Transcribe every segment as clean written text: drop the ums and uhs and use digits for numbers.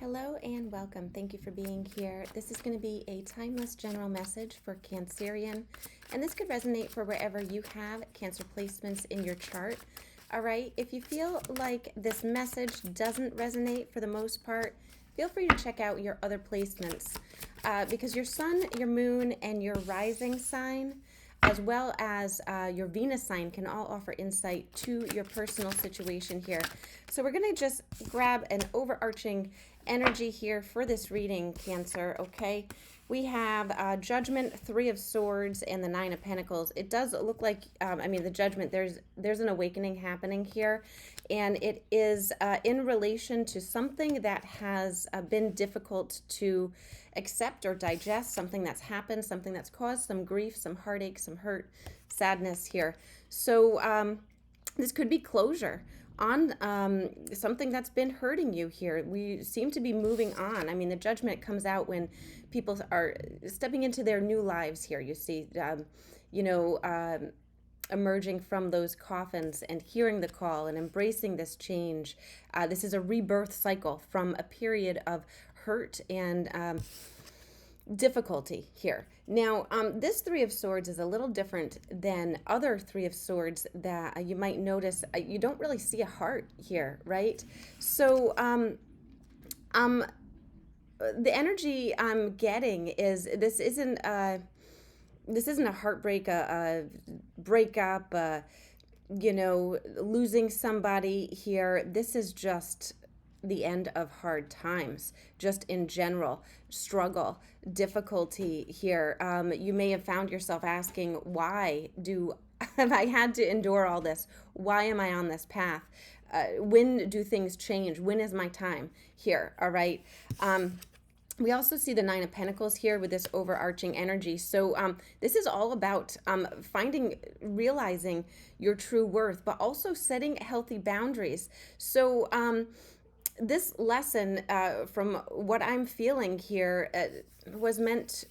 Hello and welcome. Thank you for being here. This is going to be a timeless general message for Cancerian, and this could resonate for wherever you have Cancer placements in your chart. All right, if you feel like this message doesn't resonate for the most part, feel free to check out your other placements because your sun, your moon, and your rising sign, as well as your Venus sign, can all offer insight to your personal situation here. So we're going to just grab an overarching energy here for this reading, Cancer, okay? We have Judgment, Three of Swords, and the Nine of Pentacles. It does look like, the Judgment, there's an awakening happening here, and it is in relation to something that has been difficult to accept or digest, something that's happened, something that's caused some grief, some heartache, some hurt, sadness here. So this could be closure on something that's been hurting you here. We seem to be moving on. I mean, the Judgment comes out when people are stepping into their new lives here. You see, emerging from those coffins and hearing the call and embracing this change. This is a rebirth cycle from a period of hurt and difficulty here. Now, this Three of Swords is a little different than other Three of Swords that you might notice. You don't really see a heart here, right? So the energy I'm getting is this isn't a heartbreak, a breakup, losing somebody here. This is just the end of hard times, just in general, struggle, difficulty here. You may have found yourself asking, why have I had to endure all this? Why am I on this path? When do things change? When is my time here? All right. We also see the Nine of Pentacles here with this overarching energy. So this is all about realizing your true worth, but also setting healthy boundaries. So this lesson, from what I'm feeling here, was meant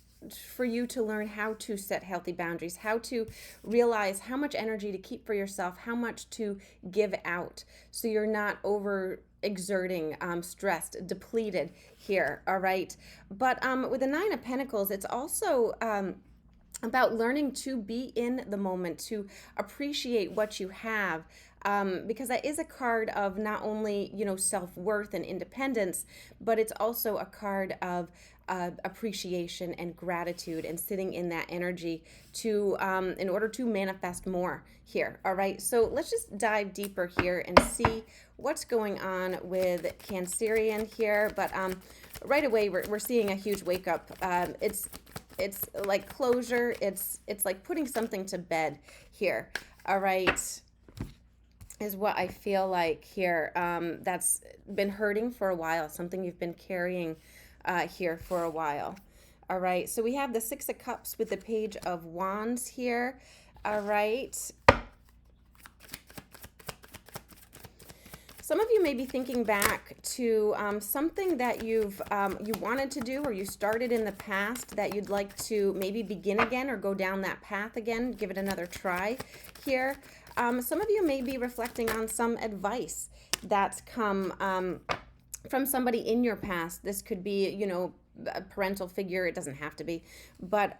for you to learn how to set healthy boundaries, how to realize how much energy to keep for yourself, how much to give out, so you're not overexerting, stressed, depleted here, all right? But with the Nine of Pentacles, it's also about learning to be in the moment, to appreciate what you have, because that is a card of not only, self-worth and independence, but it's also a card of appreciation and gratitude, and sitting in that energy to in order to manifest more here. All right, so let's just dive deeper here and see what's going on with Cancerian here. But right away we're seeing a huge wake up. It's like closure. It's like putting something to bed here. All right, is what I feel like here. That's been hurting for a while, something you've been carrying here for a while. All right, so we have the Six of Cups with the Page of Wands here. All right. Some of you may be thinking back to something that you wanted to do, or you started in the past, that you'd like to maybe begin again or go down that path again, give it another try here. Some of you may be reflecting on some advice that's come from somebody in your past. This could be, a parental figure. It doesn't have to be, but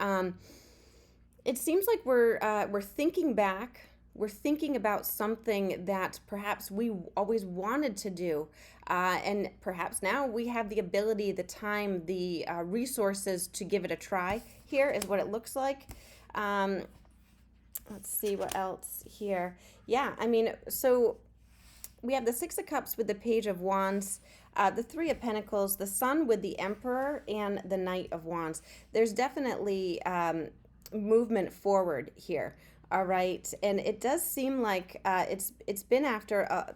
it seems like we're thinking back. We're thinking about something that perhaps we always wanted to do, and perhaps now we have the ability, the time, the resources to give it a try. Here is what it looks like. Let's see what else here. Yeah, so we have the Six of Cups with the Page of Wands, the Three of Pentacles, the Sun with the Emperor, and the Knight of Wands. There's definitely movement forward here. All right, and it does seem like it's been after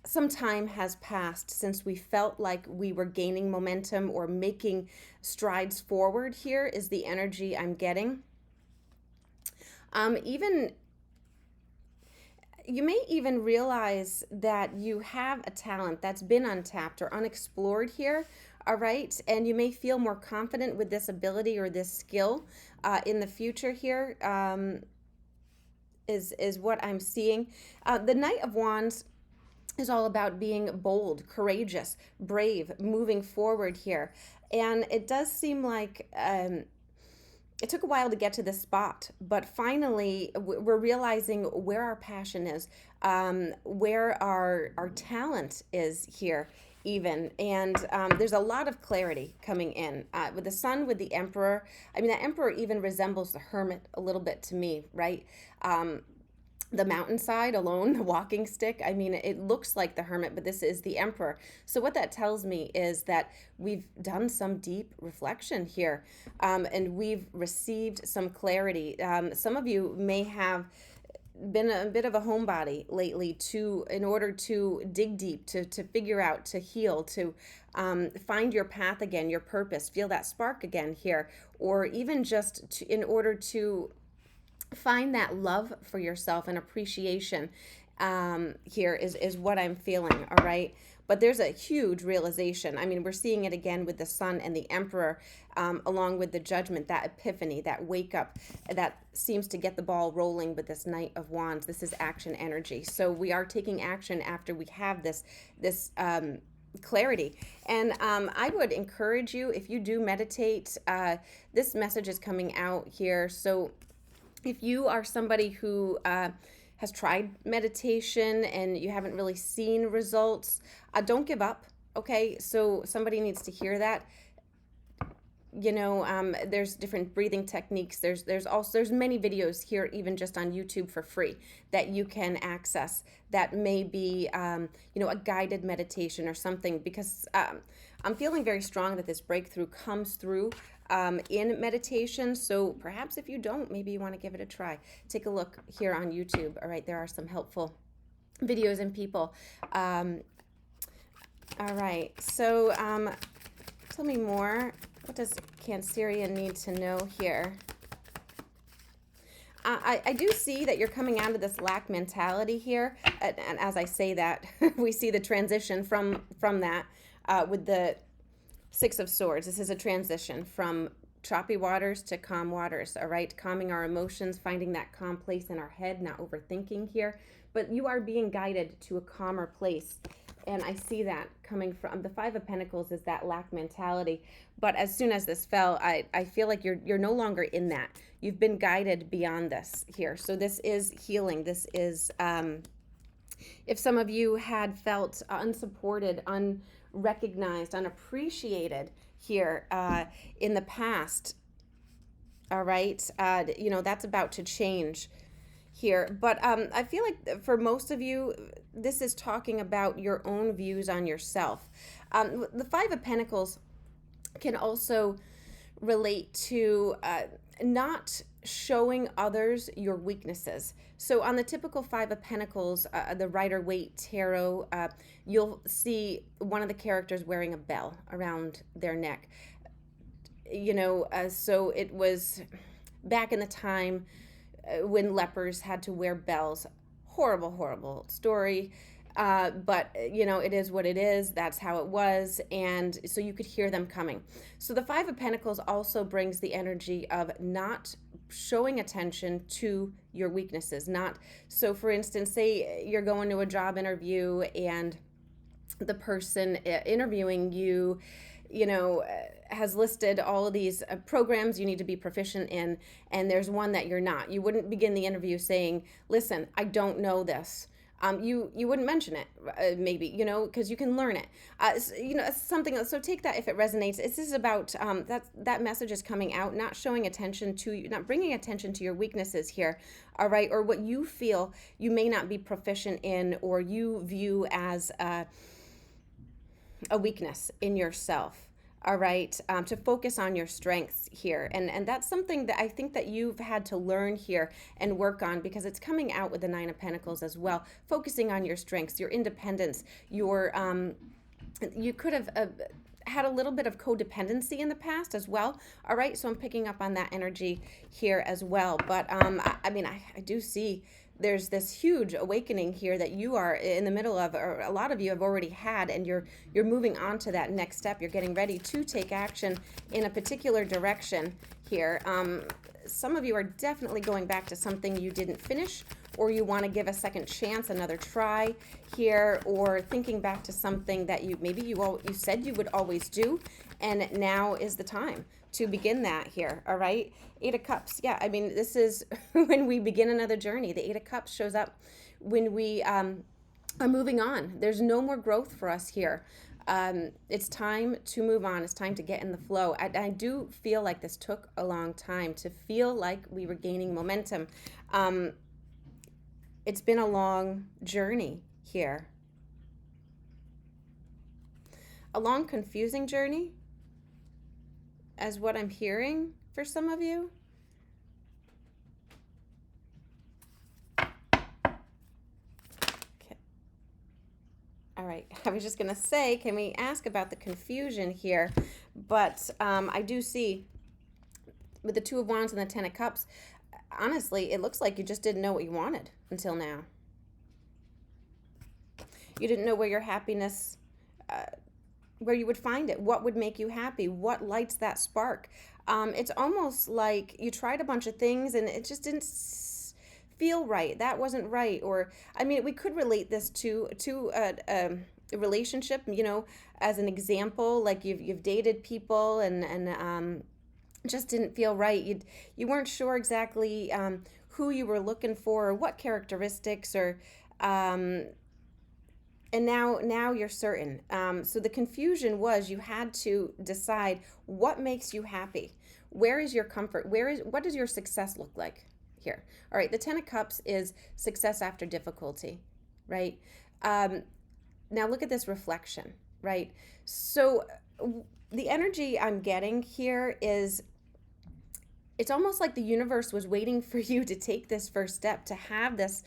some time has passed since we felt like we were gaining momentum or making strides forward. Here is the energy I'm getting. You may even realize that you have a talent that's been untapped or unexplored here. All right, and you may feel more confident with this ability or this skill in the future here, is what I'm seeing. The Knight of Wands is all about being bold, courageous, brave, moving forward here. And it does seem like it took a while to get to this spot, but finally we're realizing where our passion is, where our talent is here, even. And there's a lot of clarity coming in with the sun, with the emperor. I mean, the emperor even resembles the hermit a little bit to me, right? The mountainside alone, the walking stick. I mean, it looks like the hermit, but this is the emperor. So what that tells me is that we've done some deep reflection here, and we've received some clarity. Some of you may have been a bit of a homebody lately in order to dig deep, to figure out, to heal, to find your path again, your purpose, feel that spark again here, or even just in order to find that love for yourself and appreciation. Here is what I'm feeling, all right? But there's a huge realization. I mean, we're seeing it again with the sun and the emperor, along with the judgment, that epiphany, that wake up that seems to get the ball rolling with this Knight of Wands. This is action energy. So we are taking action after we have this clarity. And I would encourage you, if you do meditate, this message is coming out here. So if you are somebody who has tried meditation and you haven't really seen results, don't give up. Okay, so somebody needs to hear that. There's different breathing techniques. There's many videos here, even just on YouTube for free, that you can access. That may be a guided meditation or something, because I'm feeling very strong that this breakthrough comes through in meditation. So perhaps if you don't, maybe you want to give it a try. Take a look here on YouTube. All right, there are some helpful videos and people. All right, so tell me more. What does Cancerian need to know here? I do see that you're coming out of this lack mentality here. And as I say that, we see the transition from that with the Six of Swords. This is a transition from choppy waters to calm waters, all right? Calming our emotions, finding that calm place in our head, not overthinking here. But you are being guided to a calmer place. And I see that coming from the Five of Pentacles, is that lack mentality. But as soon as this fell, I feel like you're no longer in that. You've been guided beyond this here. So this is healing. This is, if some of you had felt unsupported, unrecognized, unappreciated here in the past, all right, that's about to change here. But I feel like for most of you, this is talking about your own views on yourself. The Five of Pentacles can also relate to not showing others your weaknesses. So on the typical Five of Pentacles, the Rider-Waite Tarot, you'll see one of the characters wearing a bell around their neck. So it was back in the time when lepers had to wear bells. Horrible, horrible story. But it is what it is. That's how it was. And so you could hear them coming. So the Five of Pentacles also brings the energy of not showing attention to your weaknesses. So for instance, say you're going to a job interview and the person interviewing you, has listed all of these programs you need to be proficient in, and there's one that you're not. You wouldn't begin the interview saying, listen, I don't know this. You wouldn't mention it, maybe, because you can learn it. Something else. So take that if it resonates. This is about that message is coming out, not showing attention to you, not bringing attention to your weaknesses here, all right, or what you feel you may not be proficient in, or you view as a weakness in yourself. All right, to focus on your strengths here. And that's something that I think that you've had to learn here and work on, because it's coming out with the Nine of Pentacles as well. Focusing on your strengths, your independence, you could have had a little bit of codependency in the past as well. All right, so I'm picking up on that energy here as well. But I do see there's this huge awakening here that you are in the middle of, or a lot of you have already had, and you're moving on to that next step. You're getting ready to take action in a particular direction here. some of you are definitely going back to something you didn't finish, or you want to give a second chance, another try here, or thinking back to something that you said you would always do, and now is the time to begin that here. All right. Eight of Cups. Yeah, I mean, this is when we begin another journey. The Eight of Cups shows up when we are moving on. There's no more growth for us here. It's time to move on. It's time to get in the flow. I do feel like this took a long time to feel like we were gaining momentum. It's been a long journey here. A long, confusing journey, as what I'm hearing for some of you. All right, I was just going to say, can we ask about the confusion here? But I do see with the Two of Wands and the Ten of Cups, honestly, it looks like you just didn't know what you wanted until now. You didn't know where your happiness, where you would find it, what would make you happy, what lights that spark. It's almost like you tried a bunch of things and it just didn't feel right. That wasn't right. Or, I mean, we could relate this to a relationship, you know, as an example, like you've dated people and just didn't feel right. You weren't sure exactly who you were looking for or what characteristics, or and now you're certain. So the confusion was you had to decide what makes you happy. Where is your comfort? What does your success look like here? All right, the Ten of Cups is success after difficulty, right? Now look at this reflection, right? So the energy I'm getting here is, it's almost like the universe was waiting for you to take this first step, to have this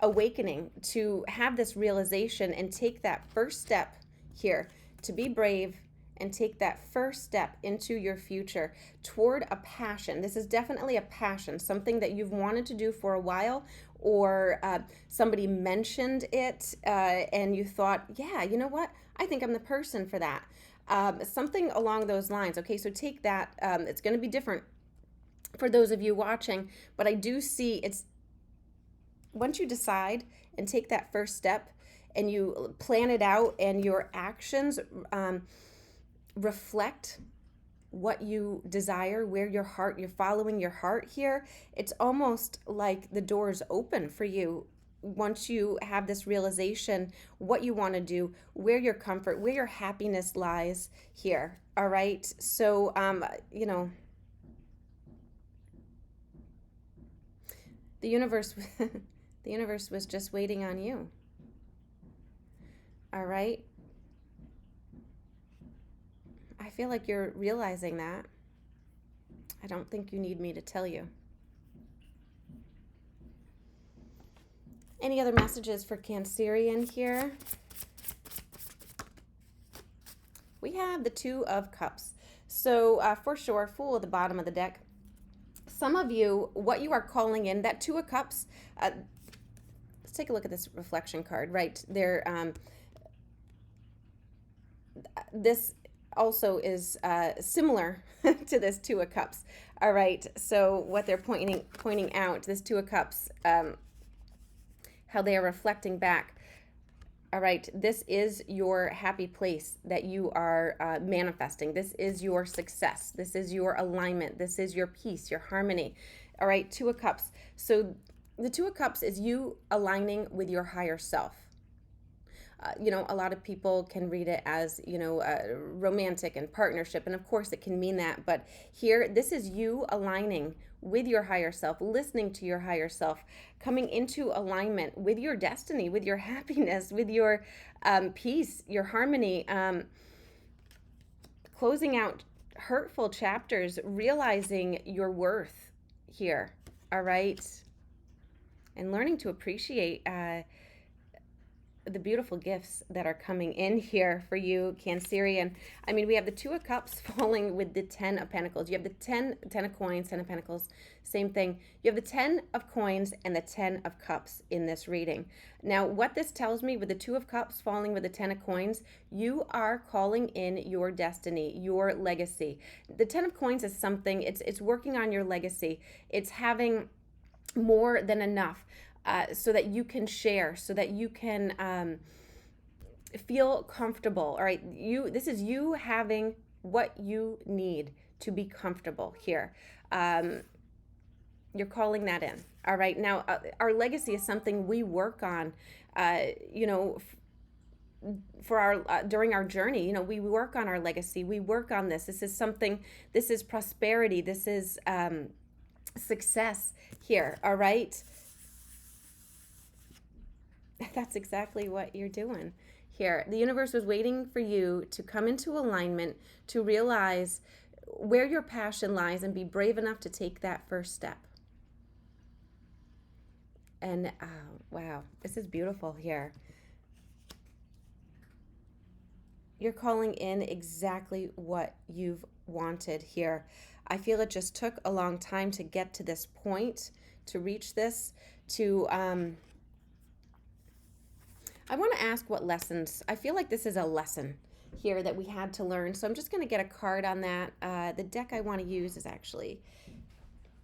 awakening, to have this realization and take that first step here, to be brave and take that first step into your future toward a passion. This is definitely a passion, something that you've wanted to do for a while, or somebody mentioned it and you thought, yeah, you know what? I think I'm the person for that. Something along those lines. Okay, so take that. It's going to be different for those of you watching, but I do see it's, once you decide and take that first step and you plan it out and your actions reflect what you desire, where you're following your heart here, it's almost like the doors open for you once you have this realization, what you want to do, where your comfort, where your happiness lies here. All right. So, you know, the universe, the universe was just waiting on you. All right. I feel like you're realizing that. I don't think you need me to tell you. Any other messages for Cancerian here? We have the Two of Cups. So for sure, Fool at the bottom of the deck. Some of you, what you are calling in, that Two of Cups, let's take a look at this reflection card right there. This also is similar to this Two of Cups. All right, so what they're pointing out, this Two of Cups, how they are reflecting back. All right, this is your happy place that you are manifesting. This is your success. This is your alignment. This is your peace, your harmony. All right, Two of Cups. So the Two of Cups is you aligning with your higher self. You know, a lot of people can read it as, you know, romantic and partnership. And of course it can mean that. But here, this is you aligning with your higher self, listening to your higher self, coming into alignment with your destiny, with your happiness, with your peace, your harmony, closing out hurtful chapters, realizing your worth here. All right. And learning to appreciate the beautiful gifts that are coming in here for you, Cancerian. I mean, we have the Two of Cups falling with the Ten of Pentacles. You have the ten of Coins, Ten of Pentacles, same thing. You have the Ten of Coins and the Ten of Cups in this reading. Now, what this tells me with the Two of Cups falling with the Ten of Coins, you are calling in your destiny, your legacy. The Ten of Coins is something, it's working on your legacy. It's having more than enough. So that you can share, so that you can feel comfortable. All right, this is you having what you need to be comfortable here. You're calling that in. All right, now our legacy is something we work on. For our during our journey, we work on our legacy. We work on this. This is something. This is prosperity. This is success here. All right. That's exactly what you're doing here. The universe was waiting for you to come into alignment, to realize where your passion lies and be brave enough to take that first step. And wow, this is beautiful here. You're calling in exactly what you've wanted here. I feel it just took a long time to get to this point, to reach this, I want to ask what lessons. I feel like this is a lesson here that we had to learn. So I'm just going to get a card on that. The deck I want to use is actually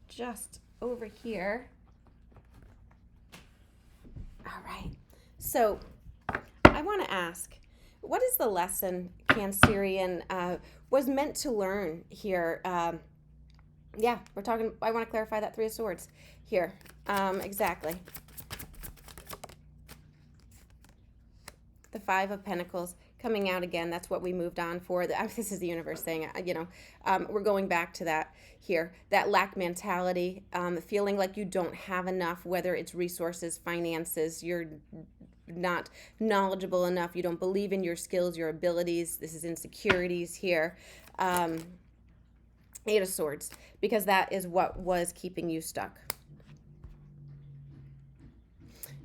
just over here. All right. So I want to ask, what is the lesson Cancerian was meant to learn here? Yeah, we're talking, I want to clarify that Three of Swords here. Exactly. The Five of Pentacles coming out again. That's what we moved on for. This is the universe saying, we're going back to that here. That lack mentality, feeling like you don't have enough, whether it's resources, finances, you're not knowledgeable enough, you don't believe in your skills, your abilities. This is insecurities here. Eight of Swords, because that is what was keeping you stuck.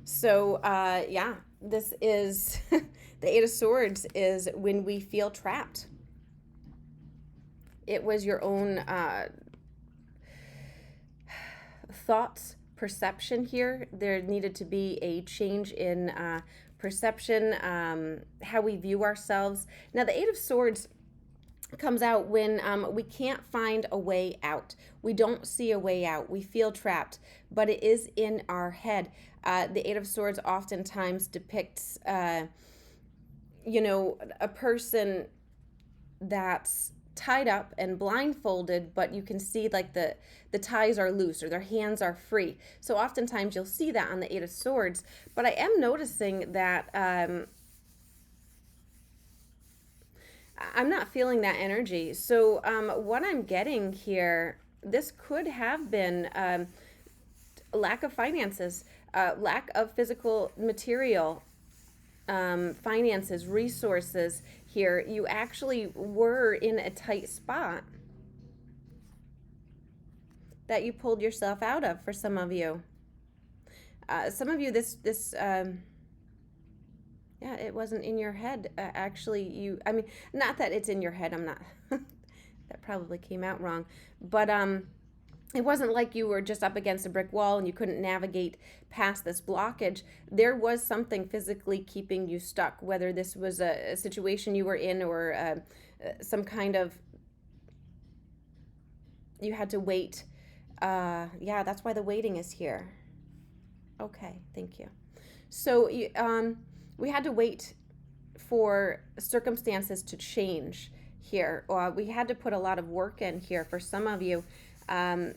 So, yeah, this is the Eight of Swords is when we feel trapped. It was your own thoughts, perception here. There needed to be a change in perception, how we view ourselves. Now, the Eight of Swords comes out when we can't find a way out. We don't see a way out. We feel trapped, but it is in our head. The Eight of Swords oftentimes depicts, a person that's tied up and blindfolded, but you can see like the ties are loose or their hands are free. So oftentimes you'll see that on the Eight of Swords. But I am noticing that I'm not feeling that energy. So what I'm getting here, this could have been lack of finances, lack of physical material, finances, resources here. You actually were in a tight spot that you pulled yourself out of for some of you. Some of you, yeah, it wasn't in your head. Actually, not that it's in your head. I'm not, that probably came out wrong. But it wasn't like you were just up against a brick wall and you couldn't navigate past this blockage. There was something physically keeping you stuck, whether this was a situation you were in or some kind of, you had to wait. Yeah, that's why the waiting is here. Okay, thank you. So we had to wait for circumstances to change here. We had to put a lot of work in here for some of you. But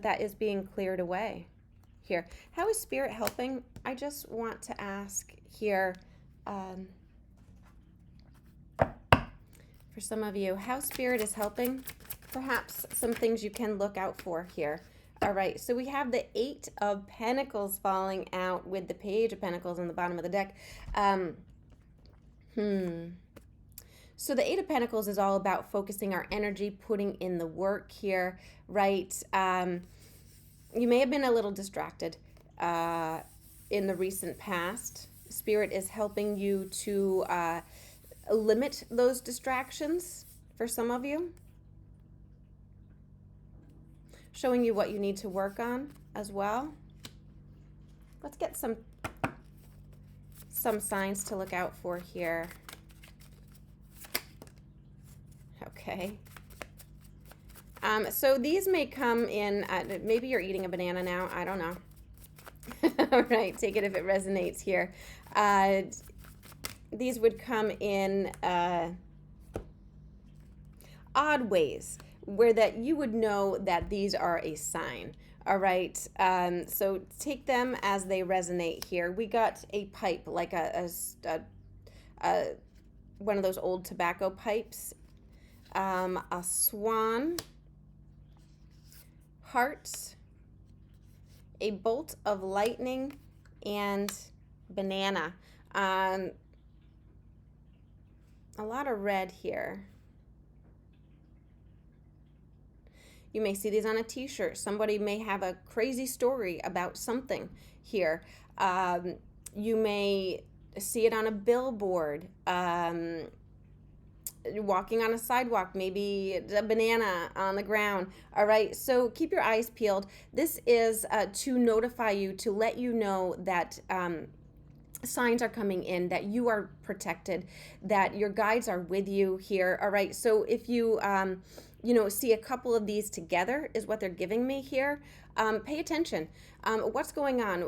that is being cleared away here. How is Spirit helping? I just want to ask here, for some of you, how Spirit is helping. Perhaps some things you can look out for here. All right, so we have the Eight of Pentacles falling out with the Page of Pentacles on the bottom of the deck. So the Eight of Pentacles is all about focusing our energy, putting in the work here, right? You may have been a little distracted. in the recent past. Spirit is helping you to limit those distractions for some of you, showing you what you need to work on as well. Let's get some signs to look out for here. Okay. So these may come in, maybe you're eating a banana now, I don't know. All right, take it if it resonates here. These would come in odd ways where that you would know that these are a sign. All right, so take them as they resonate here. We got a pipe, like a one of those old tobacco pipes, a swan, hearts, a bolt of lightning, and banana. A lot of red here. You may see these on a t-shirt. Somebody may have a crazy story about something here. You may see it on a billboard, walking on a sidewalk, maybe a banana on the ground. All right, so keep your eyes peeled. This is to notify you, to let you know that signs are coming in, that you are protected, that your guides are with you here. All right, so if you see a couple of these together is what they're giving me here. Pay attention. What's going on?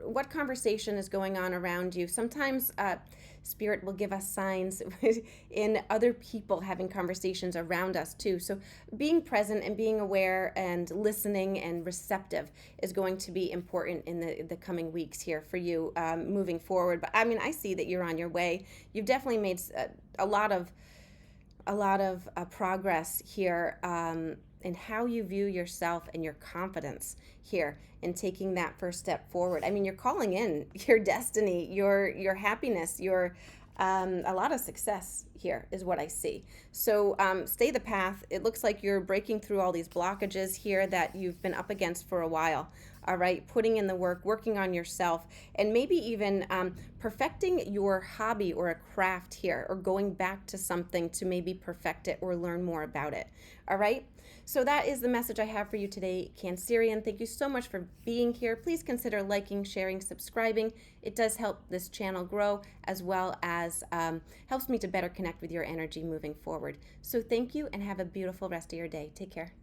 What conversation is going on around you? Sometimes Spirit will give us signs in other people having conversations around us too. So being present and being aware and listening and receptive is going to be important in the coming weeks here for you moving forward. But I mean, I see that you're on your way. You've definitely made a lot of progress here in how you view yourself and your confidence here in taking that first step forward. I mean, you're calling in your destiny, your happiness, your a lot of success here is what I see. So stay the path. It looks like you're breaking through all these blockages here that you've been up against for a while. All right, putting in the work, working on yourself, and maybe even perfecting your hobby or a craft here, or going back to something to maybe perfect it or learn more about it. All right, so that is the message I have for you today, Cancerian. Thank you so much for being here. Please consider liking, sharing, subscribing. It does help this channel grow, as well as helps me to better connect with your energy moving forward. So thank you, and have a beautiful rest of your day. Take care.